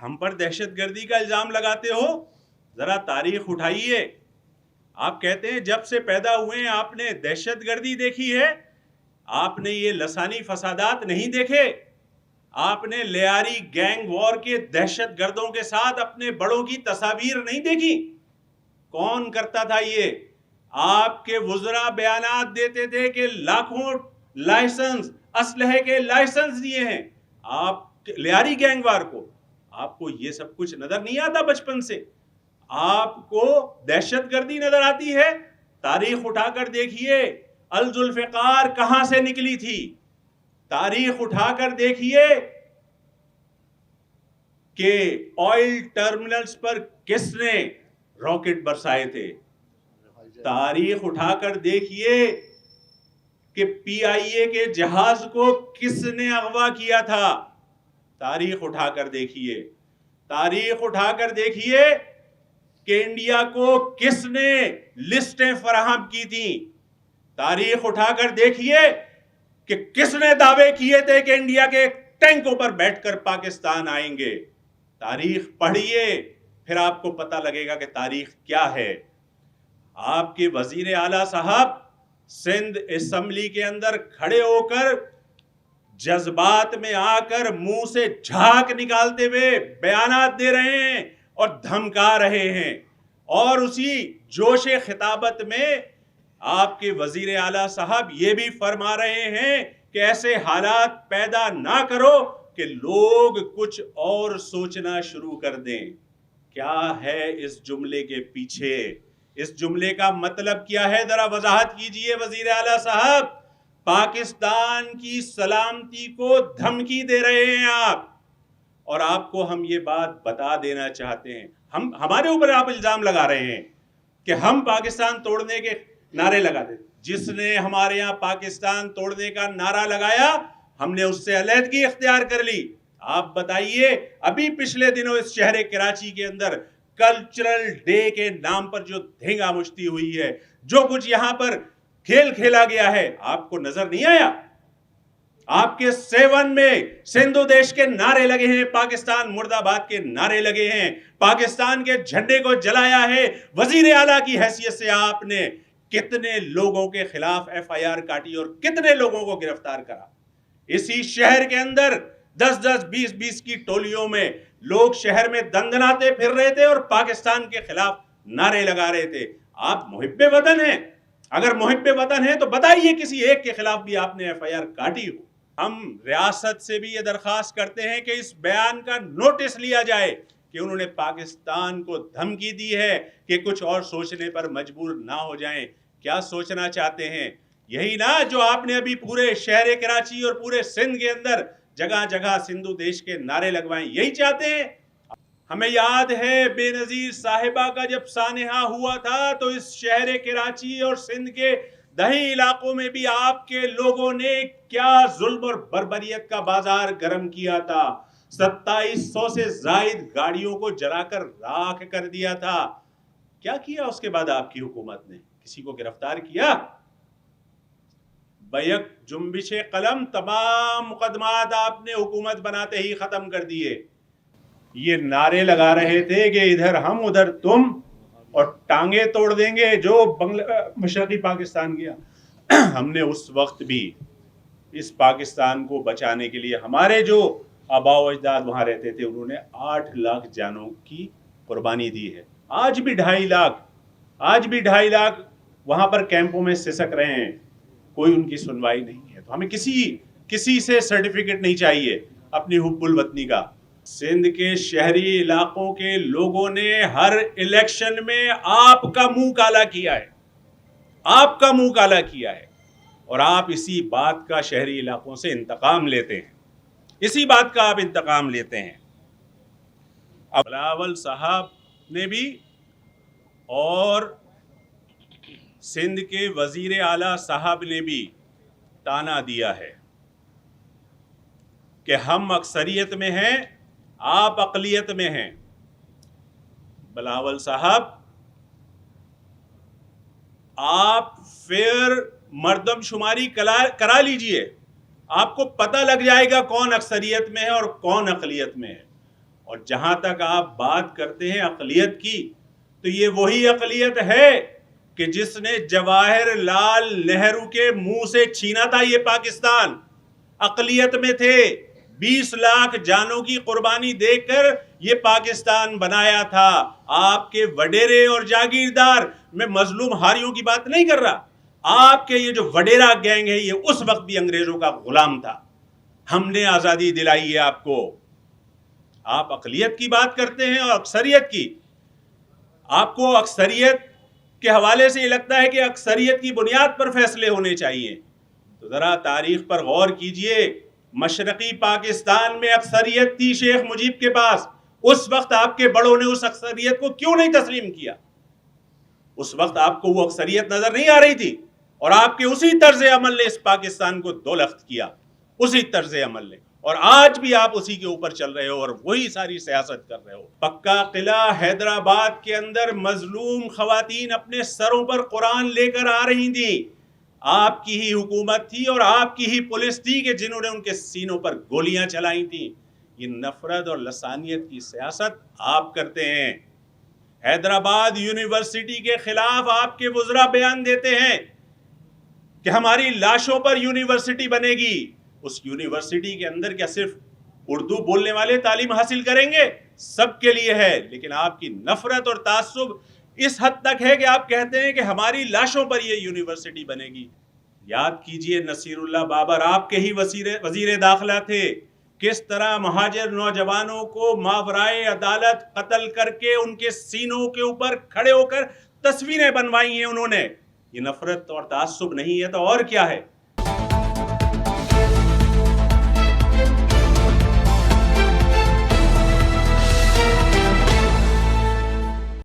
ہم پر دہشت گردی کا الزام لگاتے ہو؟ ذرا تاریخ اٹھائیے. آپ کہتے ہیں جب سے پیدا ہوئے ہیں آپ نے دہشت گردی دیکھی ہے. آپ نے یہ لسانی فسادات نہیں دیکھے؟ آپ نے لیاری گینگ وار کے دہشت گردوں کے ساتھ اپنے بڑوں کی تصاویر نہیں دیکھی؟ کون کرتا تھا یہ؟ آپ کے وزراء بیانات دیتے تھے کہ لاکھوں لائسنس اسلحے کے لائسنس دیے ہیں آپ لیاری گینگ وار کو. آپ کو یہ سب کچھ نظر نہیں آتا بچپن سے؟ آپ کو دہشت گردی نظر آتی ہے؟ تاریخ اٹھا کر دیکھیے الذوالفقار کہاں سے نکلی تھی. تاریخ اٹھا کر دیکھیے کہ آئل ٹرمینلز پر کس نے راکٹ برسائے تھے. تاریخ اٹھا کر دیکھیے کہ پی آئی اے کے جہاز کو کس نے اغوا کیا تھا. تاریخ اٹھا کر دیکھیے. تاریخ اٹھا کر دیکھیے کہ انڈیا کو کس نے لسٹیں فراہم کی تھیں. تاریخ اٹھا کر دیکھیے کہ کس نے دعوے کیے تھے کہ انڈیا کے ٹینکوں پر بیٹھ کر پاکستان آئیں گے. تاریخ پڑھیے پھر آپ کو پتہ لگے گا کہ تاریخ کیا ہے. آپ کے وزیر اعلیٰ صاحب سندھ اسمبلی کے اندر کھڑے ہو کر جذبات میں آ کر منہ سے جھاگ نکالتے ہوئے بیانات دے رہے ہیں اور دھمکا رہے ہیں، اور اسی جوش خطابت میں آپ کے وزیر اعلیٰ صاحب یہ بھی فرما رہے ہیں کہ ایسے حالات پیدا نہ کرو کہ لوگ کچھ اور سوچنا شروع کر دیں. کیا ہے اس جملے کے پیچھے؟ اس جملے کا مطلب کیا ہے؟ ذرا وضاحت کیجئے وزیر اعلیٰ صاحب. پاکستان کی سلامتی کو دھمکی دے رہے ہیں آپ، اور آپ کو ہم یہ بات بتا دینا چاہتے ہیں. ہمارے اوپر آپ الزام لگا رہے ہیں کہ ہم پاکستان توڑنے کے نعرے لگاتے. جس نے ہمارے یہاں پاکستان توڑنے کا نعرہ لگایا ہم نے اس سے علیحدگی اختیار کر لی. آپ بتائیے ابھی پچھلے دنوں اس شہر کراچی کے اندر کلچرل ڈے کے نام پر جو دھینگا مشتی ہوئی ہے، جو کچھ یہاں پر کھیل کھیلا گیا ہے، آپ کو نظر نہیں آیا؟ آپ کے سیون میں سندھو دیش کے نعرے لگے ہیں، پاکستان مرد آباد کے نعرے لگے ہیں، پاکستان کے جھنڈے کو جلایا ہے. وزیر اعلیٰ کی حیثیت سے آپ نے کتنے لوگوں کے خلاف ایف آئی آر کاٹی اور کتنے لوگوں کو گرفتار کرا. اسی شہر کے اندر 10-10 20-20 کی ٹولیوں میں لوگ شہر میں دندناتے پھر رہے تھے اور پاکستان کے خلاف نعرے لگا رہے تھے. آپ محب وطن ہیں؟ اگر محب وطن ہیں تو بتائیے کسی ایک کے خلاف بھی آپ نے ایف آئی آر کاٹی ہو. ہم ریاست سے بھی یہ درخواست کرتے ہیں کہ اس بیان کا نوٹس لیا جائے کہ انہوں نے پاکستان کو دھمکی دی ہے کہ کچھ اور سوچنے پر مجبور نہ ہو جائیں. کیا سوچنا چاہتے ہیں؟ یہی نا جو آپ نے ابھی پورے شہر کراچی اور پورے سندھ کے اندر جگہ جگہ سندھو دیش کے نعرے لگوائیں، یہی چاہتے ہیں؟ ہمیں یاد ہے بے نظیر صاحبہ کا جب سانحہ ہوا تھا تو اس شہر کراچی اور سندھ کے دیہی علاقوں میں بھی آپ کے لوگوں نے کیا ظلم اور بربریت کا بازار گرم کیا تھا. 2700 سے زائد گاڑیوں کو جلا کر راکھ کر دیا تھا. کیا کیا اس کے بعد آپ کی حکومت نے؟ کسی کو گرفتار کیا؟ بیک جنبش قلم تمام مقدمات آپ نے حکومت بناتے ہی ختم کر دیے. یہ نعرے لگا رہے تھے کہ ادھر ہم ادھر تم، اور ٹانگیں توڑ دیں گے جو مشرقی پاکستان گیا. ہم نے اس وقت بھی اس پاکستان کو بچانے کے لیے ہمارے جو آباء و اجداد وہاں رہتے تھے انہوں نے 8 لاکھ جانوں کی قربانی دی ہے. آج بھی 2.5 لاکھ وہاں پر کیمپوں میں سسک رہے ہیں. کوئی ان کی سنوائی نہیں ہے. تو ہمیں کسی سے سرٹیفکیٹ نہیں چاہیے اپنی حب الوطنی کا. سندھ کے شہری علاقوں کے لوگوں نے ہر الیکشن میں آپ کا منہ کالا کیا ہے، آپ کا منہ کالا کیا ہے، اور آپ اسی بات کا شہری علاقوں سے انتقام لیتے ہیں. اسی بات کا آپ انتقام لیتے ہیں. اب بلاول صاحب نے بھی اور سندھ کے وزیر اعلیٰ صاحب نے بھی تانا دیا ہے کہ ہم اکثریت میں ہیں، آپ اقلیت میں ہیں. بلاول صاحب آپ پھر مردم شماری کرا لیجئے، آپ کو پتہ لگ جائے گا کون اکثریت میں ہے اور کون اقلیت میں ہے. اور جہاں تک آپ بات کرتے ہیں اقلیت کی، تو یہ وہی اقلیت ہے کہ جس نے جواہر لال نہرو کے منہ سے چھینا تھا یہ پاکستان۔ اقلیت میں تھے، 20 لاکھ جانوں کی قربانی دے کر یہ پاکستان بنایا تھا۔ آپ کے وڈیرے اور جاگیردار، میں مظلوم ہاریوں کی بات نہیں کر رہا، آپ کے یہ جو وڈیرا گینگ ہے یہ اس وقت بھی انگریزوں کا غلام تھا۔ ہم نے آزادی دلائی ہے آپ کو۔ آپ اقلیت کی بات کرتے ہیں اور اکثریت کی، آپ کو اکثریت کے حوالے سے یہ لگتا ہے کہ اکثریت کی بنیاد پر فیصلے ہونے چاہیے، تو ذرا تاریخ پر غور کیجئے۔ مشرقی پاکستان میں اکثریت تھی شیخ مجیب کے پاس، اس وقت آپ کے بڑوں نے اس اکثریت کو کیوں نہیں تسلیم کیا؟ اس وقت آپ کو وہ اکثریت نظر نہیں آ رہی تھی، اور آپ کے اسی طرز عمل نے اس پاکستان کو دو لخت کیا، اسی طرز عمل نے، اور آج بھی آپ اسی کے اوپر چل رہے ہو اور وہی ساری سیاست کر رہے ہو۔ پکا قلعہ حیدرآباد کے اندر مظلوم خواتین اپنے سروں پر قرآن لے کر آ رہی تھیں، آپ کی ہی حکومت تھی اور آپ کی ہی پولیس تھی کہ جنہوں نے ان کے سینوں پر گولیاں چلائی تھیں۔ یہ نفرت اور لسانیت کی سیاست آپ کرتے ہیں۔ حیدرآباد یونیورسٹی کے خلاف آپ کے وزراء بیان دیتے ہیں کہ ہماری لاشوں پر یونیورسٹی بنے گی۔ اس یونیورسٹی کے اندر کیا صرف اردو بولنے والے تعلیم حاصل کریں گے؟ سب کے لیے ہے، لیکن آپ کی نفرت اور تعصب اس حد تک ہے کہ آپ کہتے ہیں کہ ہماری لاشوں پر یہ یونیورسٹی بنے گی۔ یاد کیجئے نصیر اللہ بابر آپ کے ہی وزیر داخلہ تھے، کس طرح مہاجر نوجوانوں کو ماورائے عدالت قتل کر کے ان کے سینوں کے اوپر کھڑے ہو کر تصویریں بنوائی ہیں انہوں نے۔ یہ نفرت اور تعصب نہیں ہے تو اور کیا ہے؟